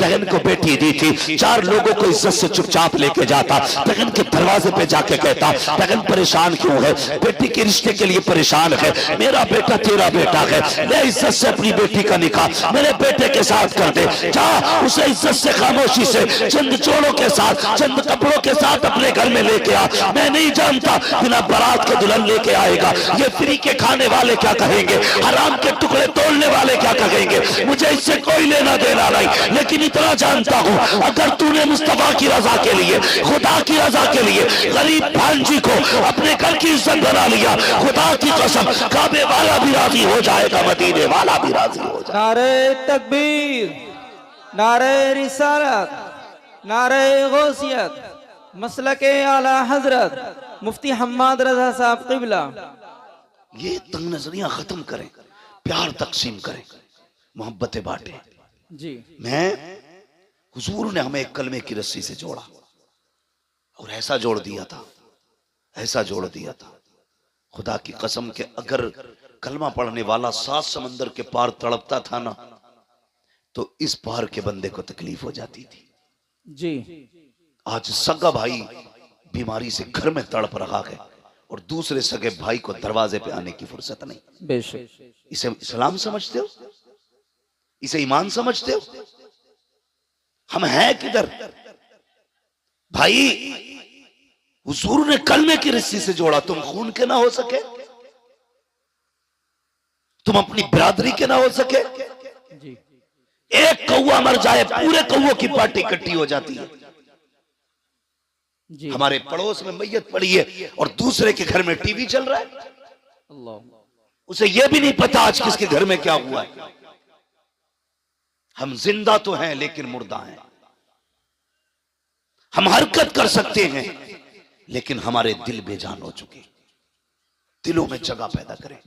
बहन को बेटी दी थी, 4 लोगों को इज्जत से चुपचाप लेके जाता, बहन के दरवाजे पे जाके कहता बहन परेशान क्यों है, बेटी के रिश्ते के लिए परेशान है, मेरा बेटा तेरा बेटा है, ले इज्जत से अपनी बेटी का निकाह मेरे बेटे के साथ कर दे, जा उसे इज्जत से खामोशी से चंद जोड़ों के साथ चंद कपड़ों के साथ अपने घर में लेके आ। मैं नहीं जानता बिना बारात के दुल्हन लेके आएगा, ये फ्री के खाने वाले क्या कहेंगे, हराम के टुकड़े तोड़ने वाले क्या कहेंगे, मुझे इससे कोई लेना देना नहीं, लेकिन इतना जानता हूं अगर तूने मुस्तफा की रजा के लिए, खुदा की रजा के लिए गरीब भांजी को अपने घर की इज्जत बना लिया, खुदा की कसम काबे वाला भी राजी हो जाएगा, मदीने वाला भी राजी हो जाएगा। नारे तकबीर, नारे रिसालत, नारे गौसियत, मसलके आला हजरत मुफ्ती हम्माद रजा साहब क़िबला। ये तंग नजरियां खत्म करें, प्यार तकसीम करें, मोहब्बतें बांटें। जी मैं हुजूर ने हमें एक कलमे की रस्सी से जोड़ा और ऐसा जोड़ दिया था, ऐसा जोड़ दिया था, खुदा की कसम के अगर कलमा पढ़ने वाला 7 समंदर के पार तड़पता था ना तो इस पार के बंदे को तकलीफ हो जाती थी। जी आज सगा भाई बीमारी से घर में तड़प रहा है और दूसरे सगे भाई को दरवाजे पे आने की फुर्सत नहीं। बेशक इसे इस्लाम समझते हो, इसे ईमान समझते हो? हम हैं किधर भाई? हुजूर ने कलमे की रस्सी से जोड़ा, तुम खून के ना हो सके, तुम अपनी बिरादरी के ना हो सके। जी एक कौवा मर जाए पूरे कौवों की पार्टी इकट्ठी हो जाती है। जी हमारे पड़ोस में मैयत पड़ी है और दूसरे के घर में टीवी चल रहा है, अल्लाह, उसे यह भी नहीं पता आज किसके घर में क्या हुआ है। हम जिंदा तो हैं लेकिन मुर्दा हैं, हम हरकत कर सकते हैं लेकिन हमारे दिल बेजान हो चुके। दिलों में जगह पैदा करें,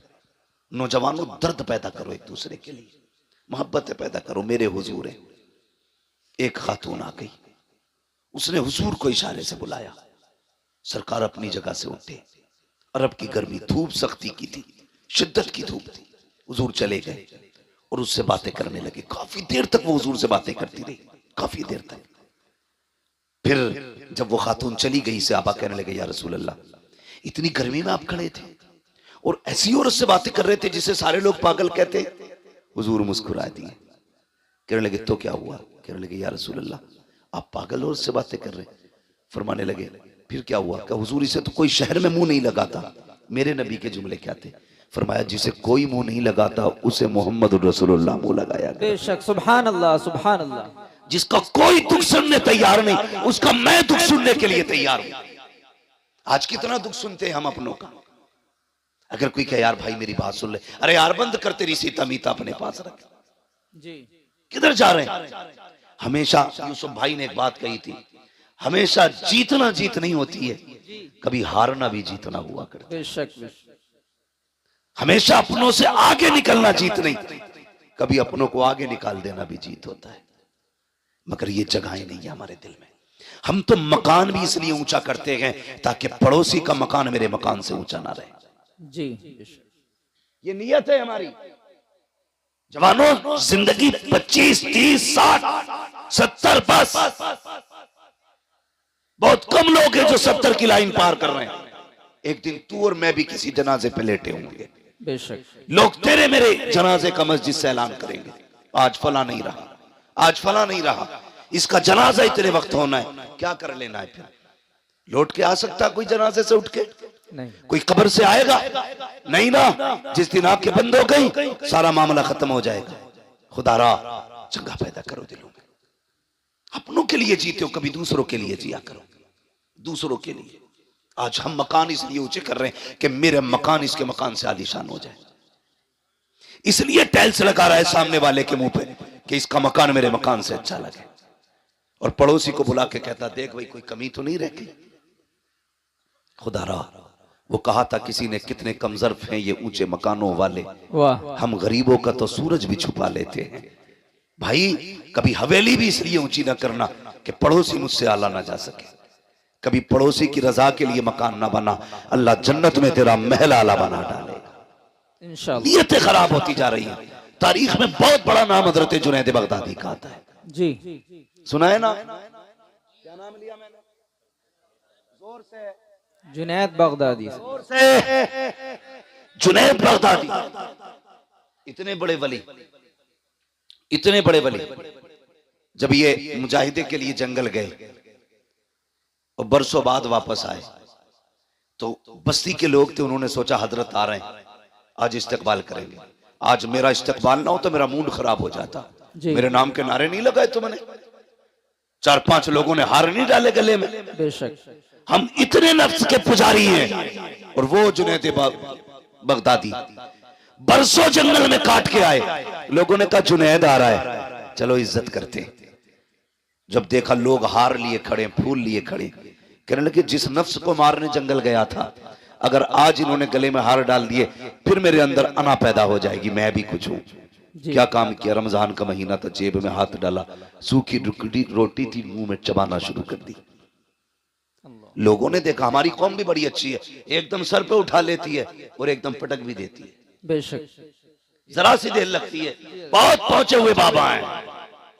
नौजवानों दर्द पैदा करो, एक दूसरे के लिए मोहब्बतें पैदा करो। मेरे हुजूर है, एक खातून आ गई, उसने हुजूर को इशारे से बुलाया, सरकार अपनी जगह से उठे, अरब की गर्मी, धूप सख्ती की थी, शिद्दत की धूप थी। हुजूर चले गए और उससे बातें करने लगे। काफी देर तक वो हुजूर से बातें करती रही, काफी देर तक। फिर जब वो खातून चली गई, से आबा कहने लगे या रसूल अल्लाह, इतनी गर्मी में आप खड़े थे और ऐसी औरत से बातें कर रहे थे जिसे सारे लोग पागल कहते। हुजूर मुस्कुरा दिए, कहने लगे तो क्या हुआ? कहने लगे या रसूल अल्लाह, आप पागल औरत से बातें कर रहे। फरमाने लगे फिर क्या हुआ? क्या हुजूर, इसे तो कोई शहर में मुंह नहीं लगाता। मेरे नबी के जुमले क्या थे? फरमाया जिसे कोई मुंह नहीं लगाता उसे मोहम्मद रसूलुल्लाह मुंह लगाया। बेशक, सुभान अल्लाह, सुभान अल्लाह। जिसका कोई दुख सुनने तैयार नहीं, उसका मैं दुख सुनने के लिए तैयार हूं। आज कितना दुख सुनते हैं हम अपनों का। अगर कोई कहे यार भाई मेरी बात सुन ले, अरे यार बंद कर, तेरी सीता मीता अपने पास रख। जी किधर जा रहे हैं? हमेशा यूसुफ भाई ने एक बात कही थी, हमेशा जीतना जीत नहीं होती है, कभी हारना भी जीतना हुआ करता है। बेशक बेशक, हमेशा अपनों से आगे निकलना जीत नहीं, कभी अपनों को आगे निकाल देना भी जीत होता है। मगर ये जगहें नहीं है हमारे दिल में। हम तो मकान भी इसलिए ऊंचा करते हैं ताकि पड़ोसी का मकान मेरे मकान से ऊंचा ना रहे। जी ये नियत है हमारी। जवानों, जिंदगी 25, 30, 60, 70 बस। बहुत कम लोग हैं जो 70 की लाइन पार कर रहे हैं। एक दिन तू और मैं भी किसी जनाजे पे लेटे होंगे। बेशक, लोग तेरे मेरे जनाजे का मस्जिद से ऐलान करेंगे, आज फला नहीं रहा, आज फला नहीं रहा, इसका जनाजा इतने वक्त होना है। क्या कर लेना है फिर? लौट के आ सकता कोई जनाजे से उठ के? नहीं। कोई कब्र से आएगा? नहीं ना। जिस दिन आंखें बंद हो गई सारा मामला खत्म हो जाएगा। खुदारा चंगा पैदा करो दिलों में। अपनों के लिए जीते हो, कभी दूसरों के लिए जिया करो, दूसरों के लिए। आज हम मकान इसलिए ऊंचे कर रहे हैं कि मेरे मकान इसके मकान से आलीशान हो जाए, इसलिए टाइल्स लगा रहा है सामने वाले के मुंह पे कि इसका मकान मेरे मकान से अच्छा लगे, और पड़ोसी को बुला के कहता देख भाई कोई कमी तो नहीं रह गई। खुदारा, वो कहा था किसी ने कितने कमजर्फ हैं ये ऊंचे मकानों वाले, वाह, हम गरीबों का तो सूरज भी छुपा लेते हैं। भाई कभी हवेली भी इसलिए ऊंची ना करना कि पड़ोसी मुझसे आला ना जा सके। कभी पड़ोसी की रजा के लिए मकान ना बना, अल्लाह जन्नत में तेरा महल आला बना डालेगा। इंशाअल्लाह। नीयतें खराब होती जा रही हैं। तारीख में बहुत बड़ा नाम हजरत जुनैद बगदादी का आता है। जी सुना है ना? क्या नाम लिया मैंने? जोर से। जुनैद बगदादी से। जोर से। जुनैद बगदादी। इतने बड़े वली, इतने बड़े वली, जब ये मुजाहिदे के लिए जंगल गए और बरसों बाद वापस आए तो बस्ती के लोग थे, उन्होंने सोचा हजरत आ रहे हैं, आज इस्तकबाल करेंगे। आज मेरा इस्तकबाल ना हो तो मेरा मूड खराब हो जाता। जी। मेरे नाम के नारे नहीं लगाए तुमने, 4-5 लोगों ने हार नहीं डाले गले में। बेशक। हम इतने नफ्स के पुजारी हैं। और वो जुनैद बगदादी बरसों जंगल में काट के आए। लोगों ने कहा जुनैद आ रहा है, चलो इज्जत करते हैं। जब देखा लोग हार लिए खड़े, फूल लिए खड़े, कहने लगे जिस नफ्स को मारने जंगल गया था, अगर आज इन्होंने गले में हार डाल दिए फिर मेरे अंदर अना पैदा हो जाएगी, मैं भी कुछ हूं। क्या काम किया? रमजान का महीना था, जेब में हाथ डाला, सूखी रोटी थी, मुंह में चबाना शुरू कर दी। लोगों ने देखा हमारी कौम भी बड़ी अच्छी है, एकदम सर पे उठा लेती है और एकदम पटक भी देती है। बेशक। जरा सी देर लगती है, बहुत पहुंचे हुए बाबा हैं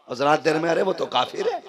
और जरा देर में अरे वो तो काफिर है।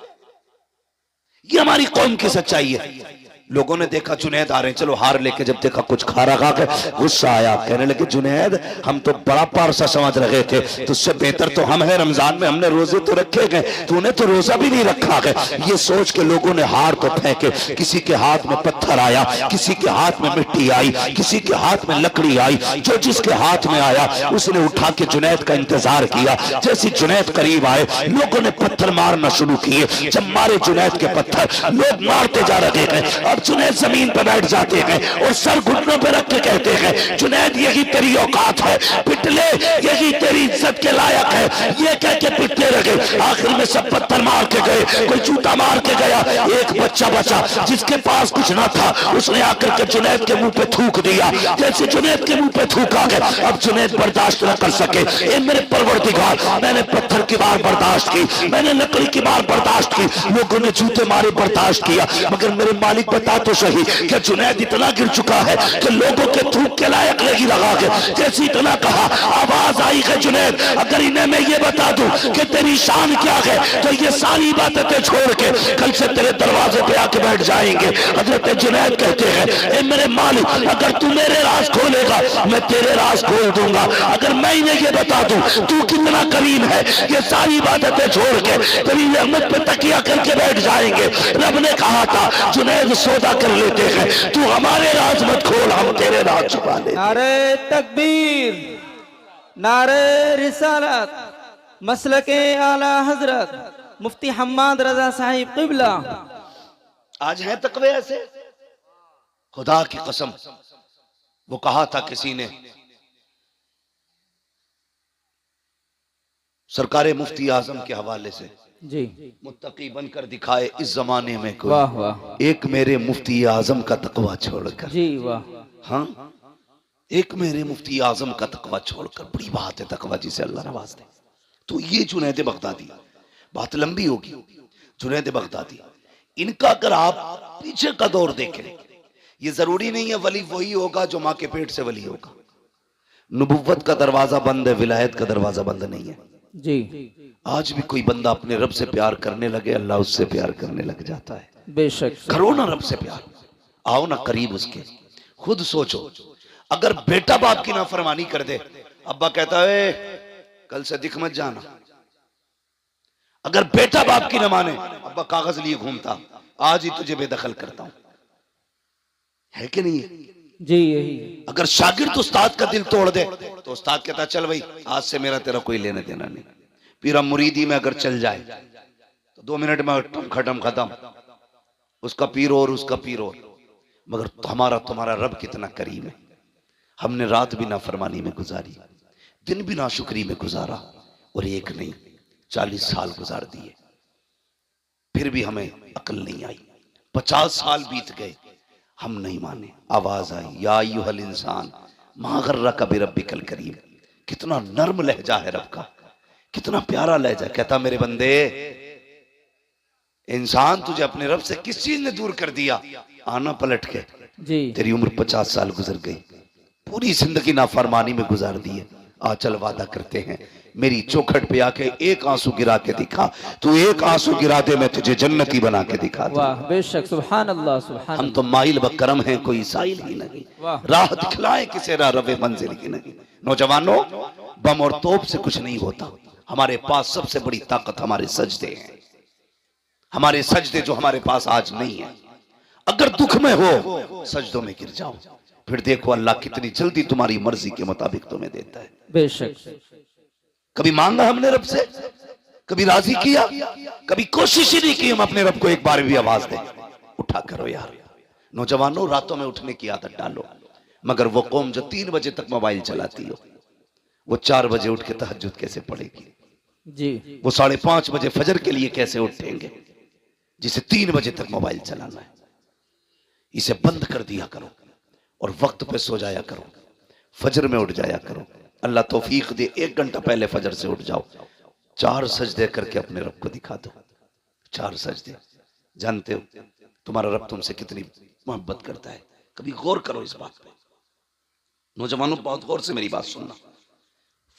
ये हमारी कौम की सच्चाई है। लोगों ने देखा जुनैद आ रहे हैं, चलो हार लेके जब देखा कुछ खारा खा के गुस्सा आया, कहने लगे जुनैद हम तो बड़ा पारसा समझ रहे थे, तुझसे बेहतर तो हम हैं, रमजान में हमने रोजे तो रखे गए, तूने तो रोजा भी नहीं रखा है। ये सोच के लोगों ने हार तो फेंके, किसी के हाथ में पत्थर आया, किसी के हाथ में मिट्टी आई, किसी के हाथ में लकड़ी आई, जो जिसके हाथ में आया उसने उठा के जुनैद का इंतजार किया। जैसे जुनैद करीब आए लोगों ने पत्थर मारना शुरू किए। जब मारे जुनैद के पत्थर, लोग मारते जा रहे हैं। अब जुनैद जमीन पर बैठ जाते हैं और सर घुटनों पर रख के कहते हैं जुनैद यही तेरी औकात है, पिटले, यही तेरी इज्जत के लायक है। ये कह के पिटते रहे। आखिर में सब पत्थर मार के गए, कोई जूता मार के गया। एक बच्चा बचा जिसके पास कुछ ना था, उसने आकर के जुनैद के मुंह पे थूक दिया। जैसे जुनैद के मुंह पे थूका गया, अब जुनैद बर्दाश्त न कर सके। ए मेरे परवरदिगार, मैंने पत्थर की बार बर्दाश्त की, मैंने लकड़ी की बार बर्दाश्त की, लोगों ने जूते मारे बर्दाश्त किया, मगर मेरे मालिक बता तो सही कि जुनैद इतना गिर चुका है कि लोगों के थूक के लायक नहीं लगा के। जैसे इतना कहा, आवाज आई है जुनैद अगर इन्हें मैं ये बता दूं कि तेरी शान क्या है तो ये सारी बातें छोड़ के कल से तेरे दरवाजे पे आके बैठ जाएंगे। हजरत जुनैद कहते हैं ए मेरे मालिक, अगर तू मेरे राज खोलेगा मैं तेरे राज खोल दूंगा। अगर मैं इन्हें ये बता दूं तू कितना करीम है, ये सारी बातें छोड़ के तेरी रहमत पे तकिया करके बैठ जाएंगे। रब ने कहा था जुनैद सौदा कर लेते हैं, तू हमारे राज मत खोल, हम तेरे राज छुपा ले। नारे तकबीर, नारे रिसालत, मसलके आला हजरत मुफ्ती हम्माद रजा साहिब क़िबला। आज हैं तकवे ऐसे, खुदा की कसम। वो कहा था किसी ने, सरकारे मुफ्ती आजम के हवाले से, जी मुत्तकी बनकर दिखाए इस जमाने में कोई, वाह वाह, एक मेरे मुफ्ती आजम का तकवा छोड़कर। जी वाह, हाँ, एक मेरे मुफ्ती आजम का तकवा छोड़कर। बड़ी बात है तकवा जिसे अल्लाह नवाज दे। तो ये जुनैद बगदादी, बात लंबी होगी। जुनैद बगदादी, इनका अगर आप पीछे का दौर देखें, ये जरूरी नहीं है वली वही होगा जो माँ के पेट से वली होगा। नबुव्वत का दरवाजा बंद है, विलायत का दरवाजा बंद नहीं है। जी आज भी कोई बंदा अपने रब से प्यार करने लगे, अल्लाह उससे प्यार करने लग जाता है। बेशक। करो ना रब से प्यार, आओ ना करीब उसके। खुद सोचो, अगर बेटा बाप की नाफरमानी कर दे, अब्बा कहता है कल से दिख मत जाना। अगर बेटा बाप की न माने, अब्बा कागज लिए घूमता, आज ही तुझे बेदखल करता हूं, है कि नहीं है? जी यही। अगर शागिर्द उस्ताद का दिल तोड़ दे तो उस्ताद कहता चल भाई आज से मेरा तेरा कोई लेने देना नहीं। पीरा मुरीदी में अगर चल जाए तो 2 मिनट में खत्म, उसका पीर और उसका पीर और। मगर हमारा तुम्हारा रब कितना करीम है। हमने रात भी नाफरमानी में गुजारी, दिन भी नाशुक्री में गुजारा, और एक नहीं 40 साल गुजार दिए, फिर भी हमें अकल नहीं आई। 50 साल बीत गए, हम नहीं माने। आवाज आई, या अय्युहल इंसान मा गर्रका बिरब्बिकल करीम। कितना नर्म लहजा है रब का, कितना प्यारा लहजा। कहता मेरे बंदे, इंसान तुझे अपने रब से किस चीज ने दूर कर दिया? आना पलट के। जी तेरी उम्र 50 साल गुजर गई, पूरी जिंदगी नाफरमानी में गुजार दी है। आ चल वादा करते हैं मेरी चौखट पे आके एक आंसू गिरा के दिखा, तू एक आंसू गिरा दे मैं तुझे जन्नती बना के दिखा दूं। वाह बेशक, सुभान अल्लाह सुभान हम तो माइल बकरम हैं, कोई साइल ही नहीं, वाह। राह दिखलाए किसे राह रवे मंजिल की नहीं। नौजवानों, बम और तोप से कुछ नहीं होता, हमारे पास सबसे बड़ी ताकत हमारे सजदे हैं, हमारे सजदे जो हमारे पास आज नहीं है। अगर दुख में हो सजदों में गिर जाओ, फिर देखो अल्लाह कितनी जल्दी तुम्हारी मर्जी के मुताबिक तुम्हें देता है। बेशक। कभी मांगा हमने रब से, कभी राजी किया, कभी कोशिश ही नहीं की हम अपने रब को एक बार भी आवाज दें, उठा करो यार। नौजवानों, रातों में उठने की आदत डालो, मगर वो कौम जो 3 बजे तक मोबाइल चलाती हो, वो 4 बजे उठ के तहज्जुद कैसे पढ़ेगी जी। वो 5:30 बजे फजर के लिए कैसे उठेंगे जिसे 3 बजे तक मोबाइल चलाना है। इसे बंद कर दिया करो और वक्त पे सो जाया करो, फजर में उठ जाया करो। अल्लाह तौफीक दे 1 घंटा पहले फजर से उठ जाओ, 4 सजदे करके अपने रब को दिखा दो। 4 सजदे, जानते हो तुम्हारा रब तुमसे कितनी मोहब्बत करता है, कभी गौर करो इस बात पे। नौजवानों, बहुत गौर से मेरी बात सुनना।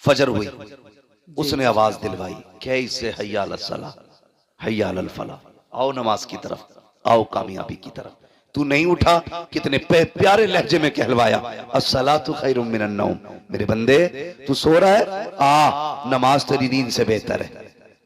फजर हुई, उसने आवाज दिलवाई, कैसे हय्या अल सलाह हय्या अल फलाह, आओ नमाज की तरफ, आओ कामयाबी की तरफ। तू नहीं उठा, कितने प्यारे लहजे में कहलवाया, अस्सलातु खैरुम मिनन नौम। मेरे बंदे, तू सो रहा है, आ नमाज तेरी नींद से बेहतर है,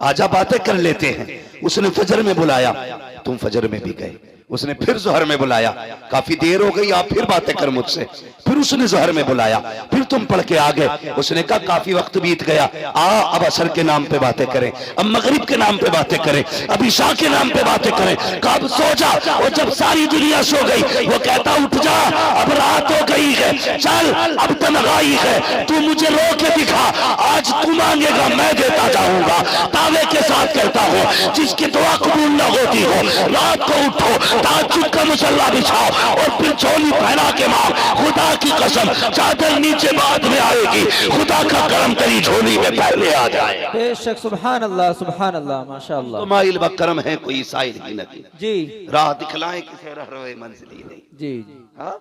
आजा बातें कर लेते हैं। उसने फजर में बुलाया, तुम फजर में भी गए। उसने फिर जोहर में बुलाया, काफी देर हो गई, आप फिर बातें कर मुझसे। फिर उसने जोहर में बुलाया, फिर तुम पढ़ के आ गए। उसने कहा काफी वक्त बीत गया, अब असर के नाम पे बातें करें, अब मगरिब के नाम पे बातें करें, अब इशा के नाम पे बातें करें। कब सो जा, और जब सारी दुनिया सो गई वो कहता उठ जा, अब रात हो गई है, चल अब तन्हाई है, तू मुझे रो के दिखा, आज तू मांगेगा मैं देता जाऊंगा। दावे के साथ कहता हूँ, जिसकी दुआ कबूल न होती हो, रात को उठो, ताज्जुद का मुसल्ला बिछाओ और फिर झोली पहना के मांग। खुदा की कसम, चादर नीचे बाद में आएगी, खुदा का करम तेरी झोली में पहले आ जाए। बेशक, सुभान अल्लाह माशाअल्लाह। तो माइल बकरम है, कोई साइल ही नहीं जी। राह दिखलाए किसे रह रहे मंजिल ही नहीं। जी। हाँ,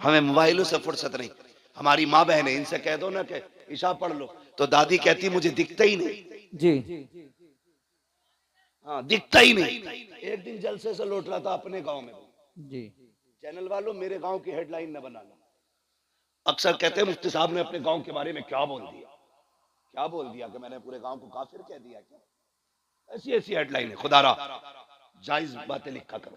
हमें मोबाइलों से फुर्सत नहीं। हमारी माँ बहन है, इनसे कह दो ना कि ईशा पढ़ लो, तो दादी कहती मुझे दिखता ही नहीं। जी। हाँ, दिखता ही नहीं। एक दिन जलसे से लौट रहा था अपने गांव में। जी। चैनल वालों, मेरे गांव की हेडलाइन न बनाना। अक्सर कहते हैं मुफ्ती साहब ने अपने गांव के बारे में क्या बोल दिया, क्या बोल दिया कि मैंने पूरे गांव को काफिर कह दिया क्या? ऐसी ऐसी हेडलाइन है। खुदारा जायज बातें लिखा करो,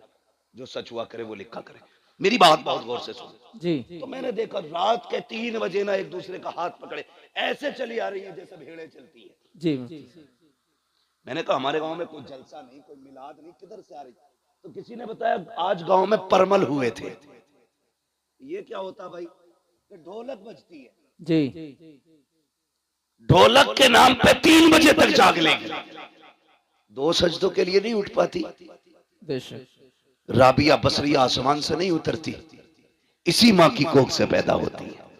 जो सच हुआ करे वो लिखा करे। मेरी बात बहुत गौर से सुनो जी। तो मैंने देखा रात के 3 बजे ना एक दूसरे का हाथ पकड़े ऐसे चली आ रही है जैसे भेड़ें चलती है। जी। मैंने कहा हमारे गांव में कोई जलसा नहीं, कोई मिलाद नहीं, किधर से आ रही? तो किसी ने बताया आज गांव में परमल हुए थे। ये क्या होता भाई? ढोलक बजती है। जी। ढोलक के नाम पे 3 बजे तक जाग लेंगे, 2 सजदों के लिए नहीं उठ पाती। बेशक। राबिया बसरिया आसमान से नहीं उतरती, इसी माँ की कोख से पैदा होती है।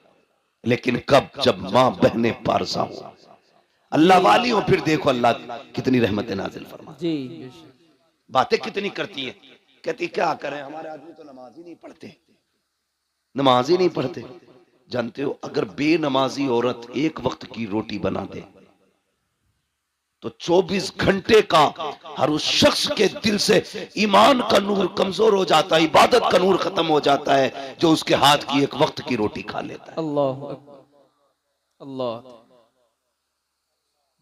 लेकिन कब? जब माँ बहने पारसा हो, अल्लाह वाली हो, फिर देखो अल्लाह कितनी रहमतें नाजिल फरमा। जी। बातें कितनी करती है, कहती क्या करें, हमारे आदमी तो नमाज ही नहीं पढ़ते, नमाज ही नहीं पढ़ते। जानते हो अगर बेनमाजी औरत एक वक्त की रोटी बना दे तो 24 घंटे का हर उस शख्स के दिल से ईमान का नूर कमजोर हो जाता है, इबादत का नूर खत्म हो जाता है, जो उसके हाथ की एक वक्त की रोटी खा लेता है। अल्लाह अल्लाह।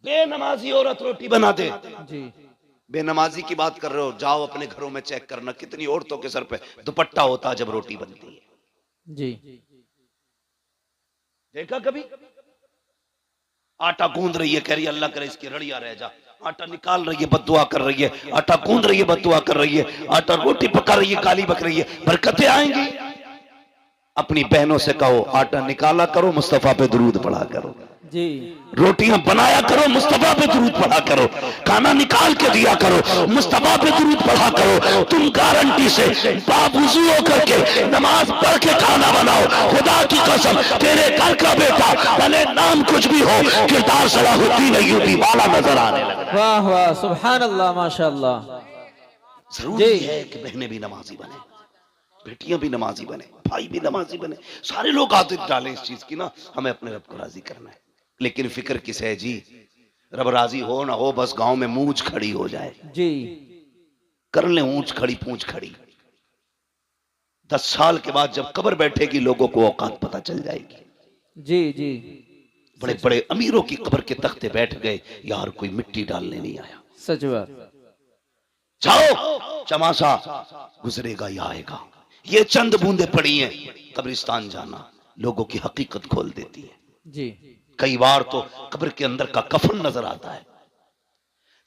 बेनमाजी औरत रोटी बना दे। जी। बेनमाजी की बात कर रहे हो, जाओ अपने घरों में चेक करना कितनी औरतों के सर पे दुपट्टा होता है जब रोटी बनती है। जी। देखा कभी? आटा गूंद रही है, कह रही है अल्लाह करे इसकी रड़िया रह जा। आटा निकाल रही है, बद्दुआ कर रही है। आटा गूंद रही है, बद्दुआ कर रही है। आटा रोटी पका रही है, गाली बक रही है। बरकतें आएंगी। अपनी बहनों से कहो आटा निकाला करो, मुस्तफा पे दुरूद पढ़ा करो। जी। रोटियां बनाया करो, मुस्तफा पे दुरूद पढ़ा करो। खाना निकाल के दिया करो, मुस्तफा पे दुरूद पढ़ा करो। तुम गारंटी से बावुज़ू होकर के नमाज पढ़ के खाना बनाओ, खुदा की कसम तेरे घर का बेटा भले नाम कुछ भी हो, किरदार सलाहुद्दीन अय्यूबी वाला नजर आने लगा। वाह वाह, सुभान अल्लाह माशाअल्लाह। जरूरी है कि बहनें भी नमाजी बने, बेटियां भी नमाजी बने, भाई भी नमाजी बने। सारे लोग आदत डालें इस चीज की ना, हमें अपने रब को राजी करना है। लेकिन फिक्र किसे है जी? रब राजी हो ना हो, बस गांव में मूंछ खड़ी हो जाए, जी कर ले ऊंच खड़ी पूंछ खड़ी। 10 साल के बाद जब कब्र बैठेगी, लोगों को औकात पता चल जाएगी। जी जी बड़े सच बड़े अमीरों की कब्र के तख्ते बैठ गए, यार कोई मिट्टी डालने नहीं आया। सच बात। जाओ, चमासा गुजरेगा या आएगा। ये चंद बूंदे पड़ी हैं, कब्रिस्तान जाना लोगों की हकीकत खोल देती है। जी कई बार तो कब्र के अंदर का कफन नजर आता है,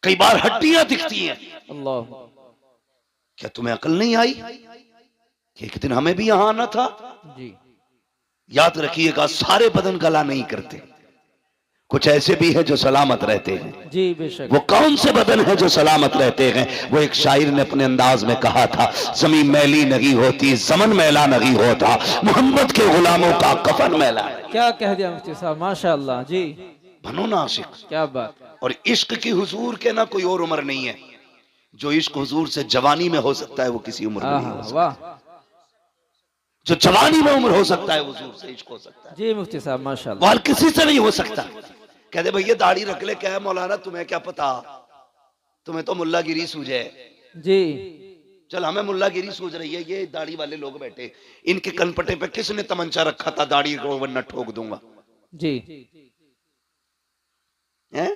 कई बार हड्डियां दिखती हैं। अल्लाह। क्या तुम्हें अकल नहीं आई कि एक दिन हमें भी यहां आना था? जी याद रखिएगा, सारे बदन गला नहीं करते, कुछ ऐसे भी है जो सलामत रहते हैं। जी बेशक। वो कौन से बदन है जो सलामत रहते हैं? वो एक शायर ने अपने अंदाज में कहा था, जमीन मैली नहीं होती, जमन मैला नहीं होता, मोहम्मद के गुलामों का कफन मैला है। क्या कह दिया मुफ्ती साहब, माशाअल्लाह। जी बनो ना आशिक। क्या बात। और इश्क की हुजूर के ना कोई और उम्र नहीं है। जो इश्क हुजूर से जवानी में हो सकता है, वो किसी उम्र में नहीं हो सकता। वाह। जो जवानी में उम्र हो सकता है, हुजूर से इश्क हो सकता है। जी मुफ्ती साहब माशाअल्लाह। वाल किसी से नहीं हो सकता। कहते भैया दाढ़ी रख ले, क्या है मौलाना तुम्हें क्या पता, तुम्हें तो मुल्लागिरी सूझे। जी चल हमें मुल्लागिरी सूझ रही है, ये दाढ़ी वाले लोग बैठे, इनके कनपटे पे किसने तमंचा रखा था, दाढ़ी को वरना ठोक दूंगा। जी है?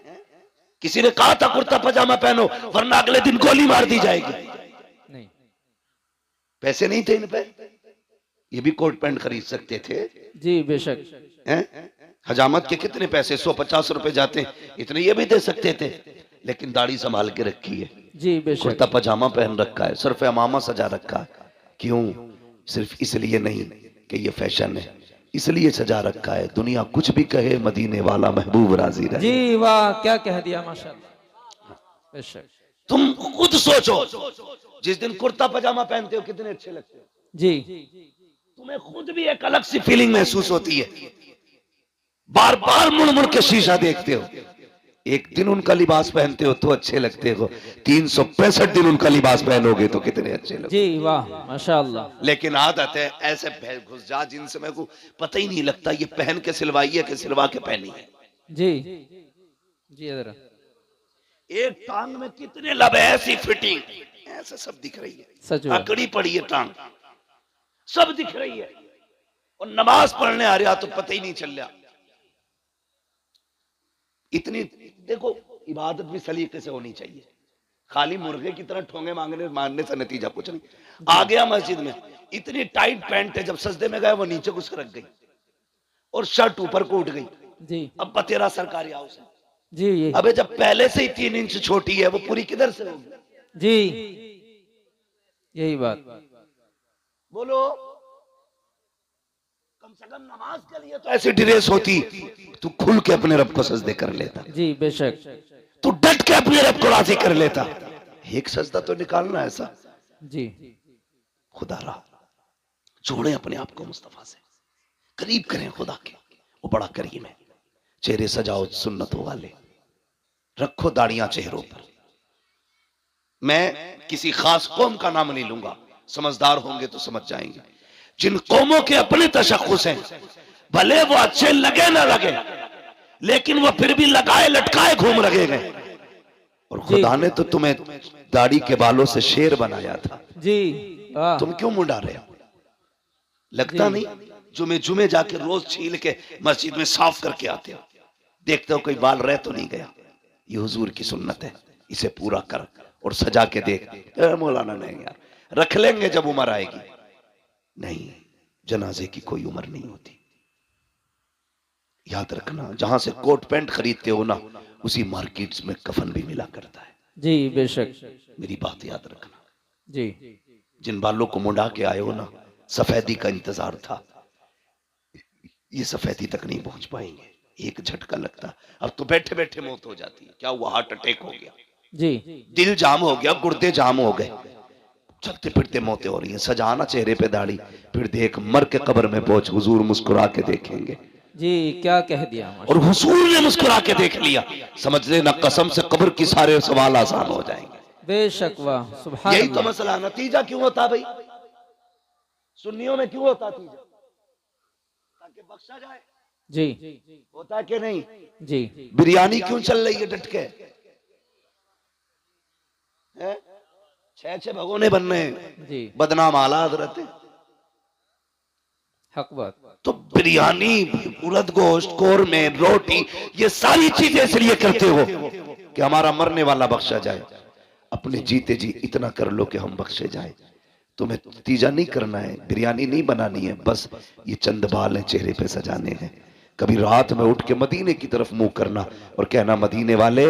किसी ने कहा था कुर्ता पजामा पहनो वरना अगले दिन गोली मार दी जाएगी? नहीं। पैसे नहीं थे इन पे, ये भी कोट पैंट खरीद सकते थे। जी बेशक। हैं? हजामत के कितने पैसे, 150 रुपए जाते, इतने ये भी दे सकते थे, लेकिन दाढ़ी संभाल के रखी है, जी बेशक। कुर्ता पजामा पहन रखा है, सिर्फ अमामा सजा रखा है। क्यों? सिर्फ इसलिए नहीं कि ये फैशन है, इसलिए सजा रखा है, दुनिया कुछ भी कहे, मदीने वाला महबूब राजी रहे। जी वाह, क्या कह दिया माशाअल्लाह। बेशक। तुम खुद सोचो, जिस दिन कुर्ता पजामा पहनते हो कितने अच्छे लगते हो। जी तुम्हें खुद भी एक अलग सी फीलिंग महसूस होती है, बार बार मुड़ मुड़ के शीशा देखते हो। एक दिन उनका लिबास पहनते हो तो अच्छे लगते हो, 365 दिन उनका लिबास पहनोगे तो कितने अच्छे लगते। जी वाह माशाअल्लाह। लेकिन आदत है ऐसे घुस जा जिनसे मेरे को पता ही नहीं लगता ये पहन के सिलवाई है कि सिलवा के पहनी है। जी जी जरा। एक टांग में कितने लब है, ऐसी फिटिंग ऐसे सब दिख रही है, सच बात। अकड़ी पड़ी है टांग, सब दिख रही है, और नमाज पढ़ने आ रहा तो पता ही नहीं चल रहा। इतनी देखो, इबादत भी सलीके से होनी चाहिए, खाली मुर्गे की तरह ठोंगे मांगने मारने से नतीजा कुछ नहीं। आ गया मस्जिद में, इतनी टाइट पैंट है, जब सजदे में गए वो नीचे कुछ रख गई और शर्ट ऊपर को उठ गई। जी अब तेरा सरकारी हाउस है। जी ये अबे जब पहले से ही 3 इंच छोटी है, वो पूरी किधर से होगी? जी यही बात। बोलो, कम से कम नमाज के लिए तो ऐसी ड्रेस होती, तू खुल के अपने रब को सजदे कर लेता, जी बेशक। तू डट के अपने रब को राजी कर लेता। एक सजदा तो निकालना ऐसा। जी खुदा रा जोड़े अपने आप को मुस्तफा से, करीब करें खुदा के, वो बड़ा करीम है। चेहरे सजाओ सुन्नतों वाले, रखो दाढ़ियां चेहरों पर। मैं किसी खास कौम का नाम नहीं लूंगा, समझदार होंगे तो समझ जाएंगे। जिन कौमों के अपने तशख्खुस हैं, भले वो अच्छे लगे ना लगे, लेकिन वो फिर भी लगाए लटकाए घूम रहे हैं। और खुदा ने तो तुम्हें दाढ़ी के बालों से शेर बनाया था। जी वाह। तुम क्यों मुंडा रहे हो? लगता नहीं जुमे जुमे जाके रोज छील के मस्जिद में साफ करके आते हो, देखते हो कोई बाल रह तो नहीं गया। ये हुजूर की सुन्नत है, इसे पूरा कर और सजा के देख। मौलाना नहीं यार, रख लेंगे जब उम्र आएगी। नहीं, जनाजे की कोई उम्र नहीं होती। याद रखना, जहां से कोट पैंट खरीदते हो ना, उसी मार्केट्स में कफन भी मिला करता है। जी बेशक। मेरी बात याद रखना। जी जिन बालों को मुंडा के आए हो ना, सफेदी का इंतजार था, ये सफेदी तक नहीं पहुंच पाएंगे। एक झटका लगता, अब तो बैठे बैठे मौत हो जाती है। क्या हुआ? हार्ट अटैक हो गया, जी दिल जाम हो गया, गुर्दे जाम हो गए, चलते फिरते मौतें हो रही हैं। सजाना चेहरे पे दाढ़ी, फिर देख मर के कब्र में पहुंच, हुजूर मुस्कुरा के देखेंगे। जी क्या कह दिया और हुजूर ने मुस्कुरा के देख लिया, समझ लेना कसम से कब्र की सारे सवाल आसान हो जाएंगे। बेशक वाह सुभान यही तो अल्लाह। मसला। नतीजा क्यों होता भाई? सुन्नियों में क्यों होता नतीजा? ताकि बख्शा जाए। जी होता है कि नहीं? जी बिरयानी क्यों चल रही है डट के? हैं? छह छह भगोने बन रहे हैं, जी बदनाम आला हजरत है। हक बात। तो बिरयानी, उड़द गोश्त, कोरमे, रोटी, ये सारी चीजें इसलिए करते हो कि हमारा मरने वाला बख्शा जाए। अपने जीते जी इतना कर लो कि हम बख्शे जाए। तुम्हें तीजा नहीं करना है, बिरयानी नहीं बनानी है, बस ये चंद बाल हैं चेहरे पे सजाने हैं। कभी रात में उठ के मदीने की तरफ मुंह करना और कहना, मदीने वाले,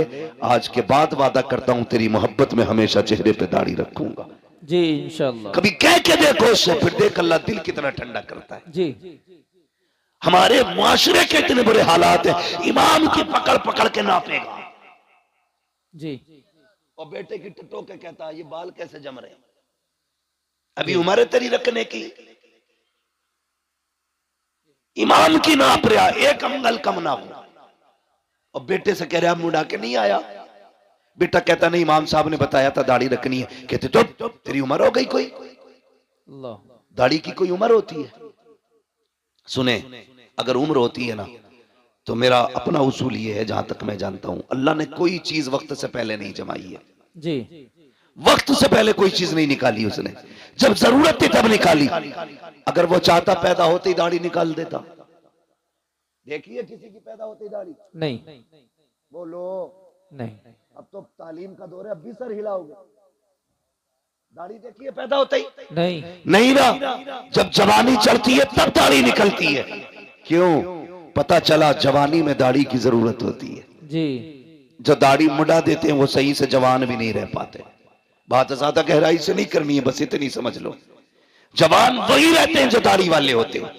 आज के बाद वादा करता हूं तेरी मोहब्बत में हमेशा चेहरे पे दाढ़ी रखूंगा। जी इंशाल्लाह। कभी कह के देखो उससे, फिर देख अल्लाह दिल कितना ठंडा करता है। जी हमारे मुआशरे के इतने बुरे हालात हैं, इमाम की पकड़ पकड़ के नापेगा जी और बेटे की टटो के कहता है, ये बाल कैसे जम रहे हैं? अभी उम्र है तेरी रखने की। इमाम की नाप रहा, एक अंगल कम ना हो। और बेटे से कह रहा, मुड़ा के नहीं आया? बेटा कहता, नहीं इमाम साहब ने बताया था दाढ़ी रखनी है। कहते, तो तेरी उम्र हो गई कोई? अल्लाह। दाढ़ी की कोई उम्र होती है? सुने, अगर उम्र होती है ना, तो मेरा अपना उसूल ये है, जहां तक मैं जानता हूं, अल्लाह ने कोई चीज वक्त से पहले नहीं जमाई है। जी वक्त से पहले कोई चीज नहीं निकाली उसने, जब जरूरत थी तब निकाली। अगर वो चाहता पैदा होते ही दाढ़ी निकाल देता। देखिए किसी की पैदा होते ही दाढ़ी? नहीं बोलो। नहीं अब तो तालीम का दौर है, अब भी सर हिलाओगे। दाढ़ी देखिए पैदा होता ही नहीं नहीं ना, जब जवानी चढ़ती है तब दाढ़ी निकलती है। क्यों? पता चला जवानी में दाढ़ी की जरूरत होती है। जी जो दाढ़ी मुड़ा देते हैं वो सही से जवान भी नहीं रह पाते। बात ज्यादा गहराई से नहीं करनी है, बस इतनी समझ लो, जवान वही रहते हैं जो दाढ़ी वाले होते हैं।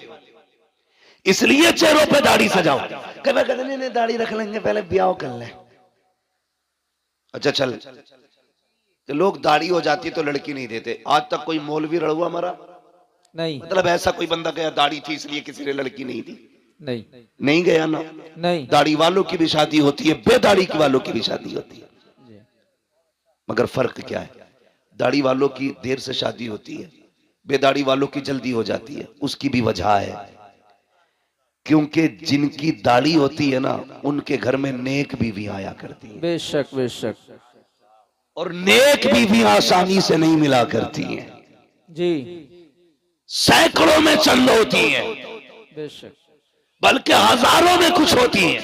इसलिए चेहरों पे दाढ़ी सजाओ। कहते नहीं दाढ़ी रख लेंगे, पहले ब्याह कर ले। अच्छा चल, तो लोग दाढ़ी हो जाती है तो लड़की नहीं देते। आज तक कोई मौलवी रड़ुआ मरा? नहीं मतलब ऐसा कोई बंदा गया दाढ़ी थी इसलिए किसी ने लड़की नहीं दी? नहीं नहीं गया ना। नहीं दाढ़ी वालों की भी शादी होती है, बेदाढ़ी की वालों की भी शादी होती है। जी मगर फर्क क्या है? दाढ़ी वालों की देर से शादी होती है, बेदाढ़ी वालों की जल्दी हो जाती है। उसकी भी वजह है, क्योंकि जिनकी दाढ़ी होती है ना, उनके घर में नेक बीवी आया करती है, बेशक बेशक। और नेक बीवी आसानी से नहीं मिला करती है। जी सैकड़ों में चंद होती है, बेशक। बल्कि हजारों में कुछ होती है।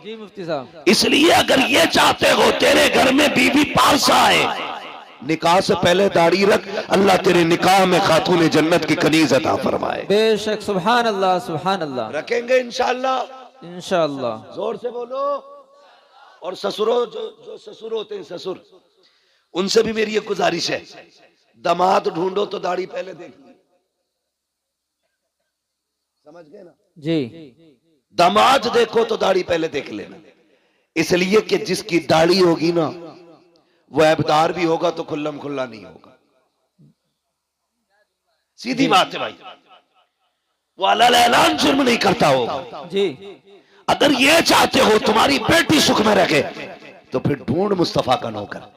जी मुफ्ती साहब। इसलिए अगर ये चाहते हो तेरे घर में बीवी पास आए, निकाह से पहले दाढ़ी रख, अल्लाह तेरे निकाह में खातून जन्नत की कनीज अता फरमाए। बेशक। सुभान अल्लाह सुभान अल्लाह। रखेंगे इंशाअल्लाह। इंशाअल्लाह। जोर से बोलो। और ससुरों, जो ससुर होते हैं, ससुर, उनसे भी मेरी एक गुजारिश है, दामाद ढूंढो तो दाढ़ी पहले देख ली। समझ गए ना? जी दामाद देखो तो दाढ़ी पहले देख लेना। इसलिए कि जिसकी दाढ़ी होगी ना, वो ऐबदार भी होगा तो खुल्लम खुल्ला नहीं होगा। सीधी बात है भाई, वो अलल ऐलान जुर्म नहीं करता होगा। जी अगर ये चाहते हो तुम्हारी बेटी सुख में रखे, तो फिर ढूंढ मुस्तफा का नौकर।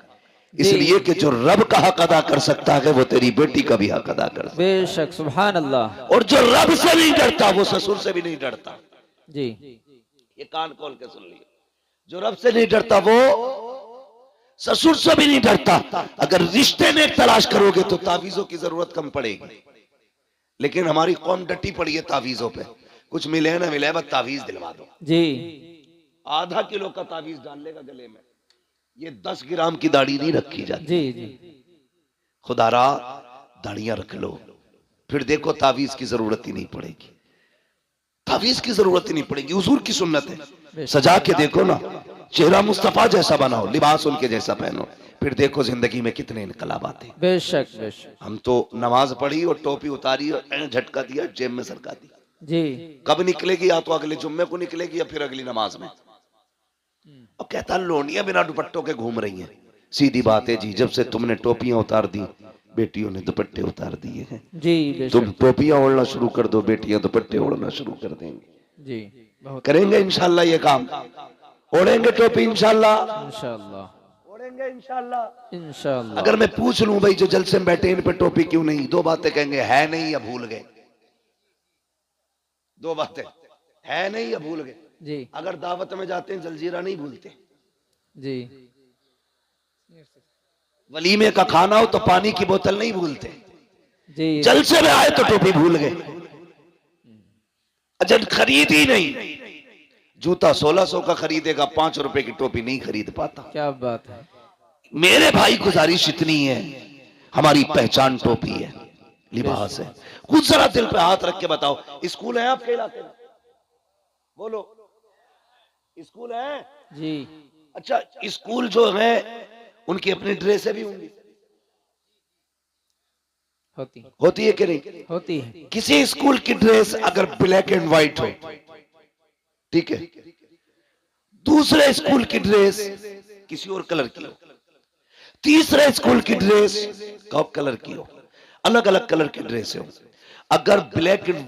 इसलिए कि जो रब का हक अदा कर सकता है, वो तेरी बेटी का भी हक अदा कर सकता है। बेशक। सुभान अल्लाह। और जो रब से नहीं डरता, वो ससुर से भी नहीं डरता। जी ये कान खोल के सुन लिया, जो रब से नहीं डरता वो ससुर से भी नहीं डरता। अगर रिश्ते में तलाश करोगे तो तावीजों की जरूरत कम पड़ेगी। लेकिन हमारी कौम डटी पड़ी है तावीजों पे, कुछ मिले ना मिले, बस तावीज दिलवा दो। जी आधा किलो का तावीज डाल लेगा गले में। ये 10 ग्राम की दाढ़ी नहीं रखी जाती। जी जी खुदारा दाढ़ियां रख लो, फिर देखो तावीज की जरूरत ही नहीं पड़ेगी। तावीज की जरूरत ही नहीं पड़ेगी। हुजूर की सुन्नत है, सजा के देखो ना, चेहरा मुस्तफा जैसा बनाओ, लिबास उनके जैसा पहनो, फिर देखो जिंदगी में कितने इनकलाब आते हैं। बेशक बेशक। हम तो नमाज पढ़ी और टोपी उतारी और झटका दिया, जेब में सरका दी। जी कब निकलेगी? या तो अगले जुम्मे को निकलेगी या फिर अगली नमाज में। अब कहता लोनियां बिना दुपट्टों के घूम रही हैं। सीधी बात है जी, जब से तुमने टोपियां उतार दी, बेटियों ने दुपट्टे उतार दिए हैं। जी बेशक। तुम टोपियां ओढ़ना शुरू कर दो, बेटियां दुपट्टे ओढ़ना शुरू कर देंगी। जी बहुत। करेंगे इंशाल्लाह ये काम, ओढ़ेंगे टोपी इंशाल्लाह, इंशाअल्लाह ओढ़ेंगे इंशाल्लाह। इंशाअल्लाह। अगर मैं पूछ लूं भाई जो जलसे में बैठे इन पे टोपी क्यों नहीं, दो बातें कहेंगे, है नहीं या भूल गए। दो बातें, है नहीं या भूल गए? जी अगर दावत में जाते हैं जलजीरा नहीं भूलते, जी वलीमे का खाना हो तो पानी की बोतल नहीं भूलते, जी जलसे में आए तो टोपी भूल गए। अच्छा खरीद ही नहीं, जूता 1600 का खरीदेगा, 5 रुपए की टोपी नहीं खरीद पाता। क्या बात है। मेरे भाई गुजारिश इतनी है, हमारी पहचान टोपी है, लिबास है। कुछ जरा दिल पे हाथ रख के बताओ, स्कूल है आपके इलाके में? बोलो, स्कूल है? जी अच्छा स्कूल जो है उनकी अपनी ड्रेसें भी होंगी, होती है कि नहीं? होती है। किसी स्कूल की ड्रेस अगर ब्लैक एंड व्हाइट हो, ठीक है, दूसरे स्कूल की ड्रेस किसी और कलर की हो, तीसरे स्कूल की ड्रेस कॉप कलर की हो, अलग अलग कलर की ड्रेस हो, अगर ब्लैक एंड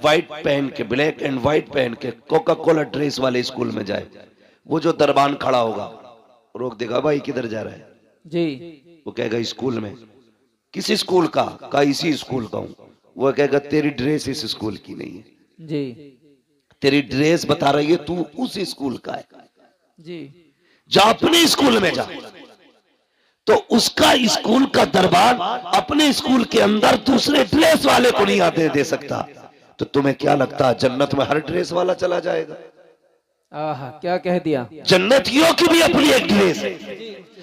व्हाइट पहन के कोका कोला ड्रेस वाले स्कूल में जाए, वो जो दरबान खड़ा होगा रोक देगा, भाई किधर जा रहा है? जी वो कहेगा स्कूल में। किस स्कूल का इसी स्कूल का हूं। वो कहेगा तेरी ड्रेस इस स्कूल की नहीं है, जी तेरी ड्रेस बता रही है तू उस स्कूल का है, जी जा अपने स्कूल में जा। तो उसका स्कूल का दरबार अपने स्कूल के अंदर दूसरे ड्रेस वाले को नहीं आते दे सकता। तो तुम्हें क्या लगता है जन्नत में हर ड्रेस वाला चला जाएगा? आहा क्या कह दिया। जन्नतियों की भी अपनी एक ड्रेस है।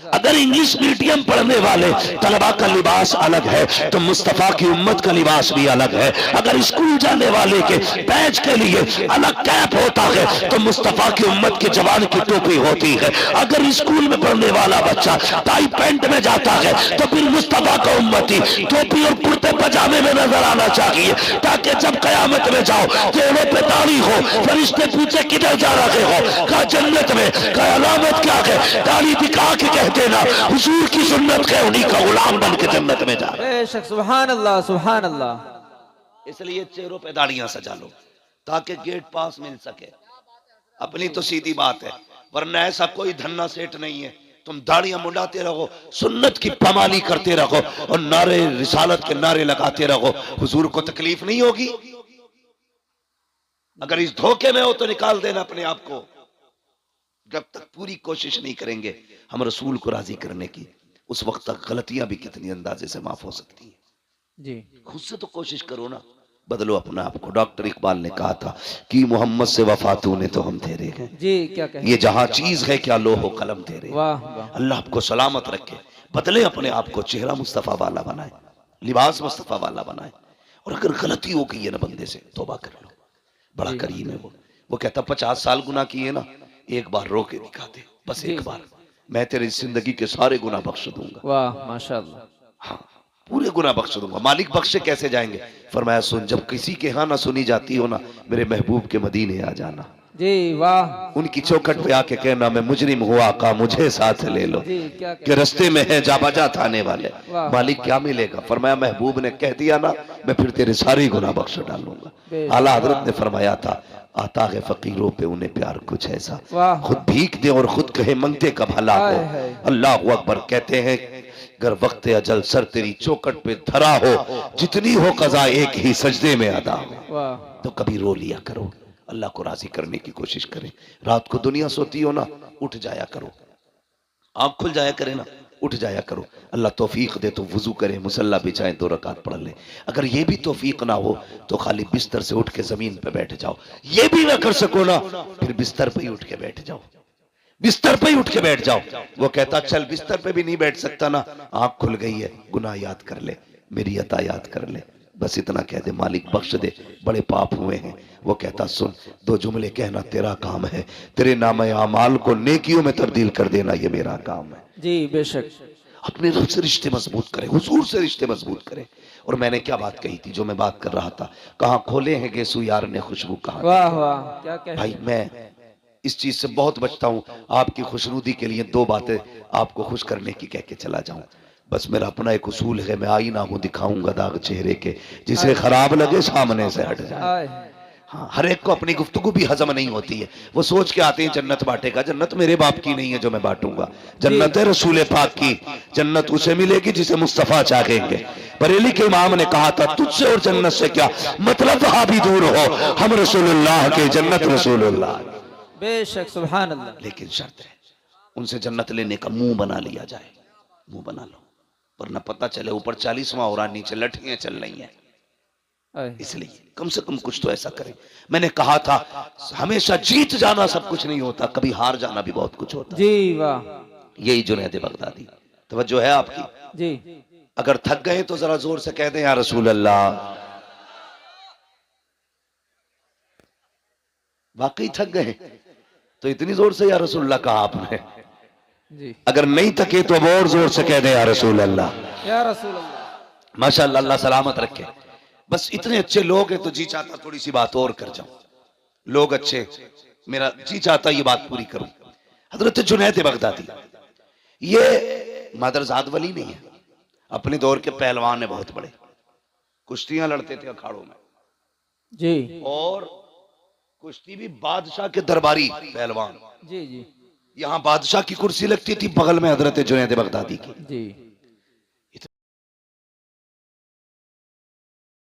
अगर इंग्लिश मीडियम पढ़ने वाले तलबा का लिबास अलग है तो मुस्तफा की उम्मत का लिबास भी अलग है। अगर स्कूल जाने वाले के बैच के लिए अलग कैप होता है तो मुस्तफा की उम्मत के जवान की टोपी होती है। अगर स्कूल में पढ़ने वाला बच्चा टाई पैंट में जाता है तो फिर मुस्तफा का उम्मती टोपी और कुर्ते पजामे में नजर आना चाहिए, ताकि जब कयामत में जाओ चेहरे पे दाढ़ी हो, फरिश्ते पूछे किधर जा रहे हो, कहा जन्नत में, कहा अलामत क्या है, दाढ़ी दिखा के कहते ना हुजूर की सुन्नत है, उन्हीं का गुलाम बन के जन्नत में जा रहे। बेशक सुभान अल्लाह सुभान अल्लाह। इसलिए चेहरों पे दाढ़ियां सजा लो ताकि गेट पास मिल सके। अपनी तो सीधी बात है, वरना ऐसा कोई धन्ना सेठ नहीं है तुम दाढ़ियां मुंडाते रहो, सुन्नत की पमाली करते रहो और नारे रिसालत के नारे लगाते रहो, हुजूर को तकलीफ नहीं होगी। अगर इस धोखे में हो तो निकाल देना अपने आप को। जब तक पूरी कोशिश नहीं करेंगे हम रसूल को राजी करने की, उस वक्त तक गलतियां भी कितनी अंदाजे से माफ हो सकती हैं। जी खुद से तो कोशिश करो ना, बदलो अपना आप को। डॉक्टर इकबाल ने कहा था कि मोहम्मद से वफा तूने तो हम तेरे हैं, जी क्या कह ये जहां चीज है क्या लोहो कलम तेरे। वाह वाह। अल्लाह आपको सलामत रखे, बदले अपने आप को, चेहरा मुस्तफा वाला बनाए, लिबास मुस्तफा वाला बनाए। और अगर गलती हो गई है ना बंदे से, तौबा कर लो, बड़ा करीम है वो कहता 50 साल गुनाह किए ना, एक बार रो के दिखा दे, बस एक बार, मैं तेरी जिंदगी के सारे गुनाह बख्श दूंगा। वाह माशाअल्लाह। हाँ पूरे गुनाह बख्श दूंगा। मालिक बख्शे कैसे जाएंगे? फरमाया सुन, जब किसी के यहाँ ना सुनी जाती हो ना, मेरे महबूब के मदीने आ जाना, जी वाह। उनकी चौखट पे आके कहना मैं मुजरिम हुआ का मुझे साथ ले लो, जी क्या कि रस्ते में है जा बजा थाने वाले। वाह। मालिक क्या मिलेगा? फरमाया महबूब ने कह दिया ना, मैं फिर तेरे सारे गुनाह बख्श डालूंगा। आला हजरत ने फरमाया था आता है फकीरों पे उन्हें प्यार कुछ ऐसा, वाह। खुद भीख दे और खुद कहे मंगते का भला हो। हाय हाय। अल्लाह अकबर। कहते हैं अगर वक्त अजल सर तेरी चौकट पे धरा हो, जितनी हो कज़ा एक ही सजदे में अदा हो, वाह। तो कभी रो लिया करो, अल्लाह को राजी करने की कोशिश करें। रात को दुनिया सोती हो ना, उठ जाया करो, आंख खुल जाया करे ना, उठ जाया करो। अल्लाह तौफीक दे तो वुजू करे, मुसल्ला बिछाए, 2 रकात पढ़ ले। अगर ये भी तौफीक ना हो तो खाली बिस्तर से उठ के जमीन पे बैठ जाओ। ये भी ना कर सको ना, फिर बिस्तर पे ही उठ के बैठ जाओ, बिस्तर पे ही उठ के बैठ जाओ। वो कहता चल बिस्तर पे भी नहीं बैठ सकता ना, आंख खुल गई है, गुनाह याद कर ले, मेरी अता याद कर ले, बस इतना कह दे मालिक बख्श दे, बड़े पाप हुए हैं। वो कहता सुन, 2 जुमले कहना तेरा काम है, तेरे नाम अमाल को नेकियों में तब्दील कर देना ये मेरा काम है। जी बेशक। अपने रब से रिश्ते मजबूत करें, हुजूर से रिश्ते मजबूत करें। और मैंने क्या बात कही थी, जो मैं बात कर रहा था, कहाँ खोले हैं गेसू यार ने खुशबू कहाँ। वाह वाह क्या कह। भाई मैं इस चीज से बहुत बचता हूँ, आपकी खुशनुदी के लिए 2 बातें आपको खुश करने की कह के चला जाऊं। बस मेरा अपना एक उसूल है, मैं आईना हूं दिखाऊंगा दाग चेहरे के, जिसे खराब लगे सामने से हट जाए। हाँ, हर एक को अपनी गुफ्तगू भी हजम नहीं होती है। वो सोच के आते हैं जन्नत बांटेगा, जन्नत मेरे बाप की नहीं है जो मैं बांटूंगा, जन्नत है रसूल पाक की, जन्नत उसे मिलेगी जिसे मुस्तफा चाहेंगे। बरेली के इमाम ने कहा था तुझसे और जन्नत से क्या मतलब, वहां भी दूर हो, हम रसूलुल्लाह के, जन्नत रसूलुल्लाह। बेशक सुभान अल्लाह। लेकिन शर्त है उनसे जन्नत लेने का मुंह बना लिया जाए, मुंह बना लो, वरना पता चले ऊपर 40वां हो रहा, नीचे लठियां चल रही हैं। इसलिए कम से कम कुछ तो ऐसा करें। मैंने कहा था हमेशा जीत जाना सब कुछ नहीं होता, कभी हार जाना भी बहुत कुछ होता। जी वाह, यही जुनैद बगदादी। तवज्जो है आपकी? जी। अगर थक गए तो जरा जोर से कह दें या रसूल अल्लाह। वाकई थक गए तो इतनी जोर से या रसूल अल्लाह कहा आपने। जी। अगर नहीं थके तो अब और जोर से कह दें या रसूल अल्लाह। या रसूल अल्लाह। माशाअल्लाह, अल्लाह सलामत रखे। बस इतने अच्छे लोग हैं तो जी चाहता थोड़ी सी बात और कर जाऊं। लोग अच्छे, मेरा जी चाहता ये बात पूरी करूं। हजरत जुनैद बगदादी ये मादरजाद वली नहीं है, अपने दौर के पहलवान है बहुत बड़े, कुश्तियां लड़ते थे अखाड़ों में जी। और कुश्ती भी बादशाह के दरबारी पहलवान। जी जी यहां बादशाह की कुर्सी लगती थी, बगल में हजरत जुनैद बगदादी की। जी।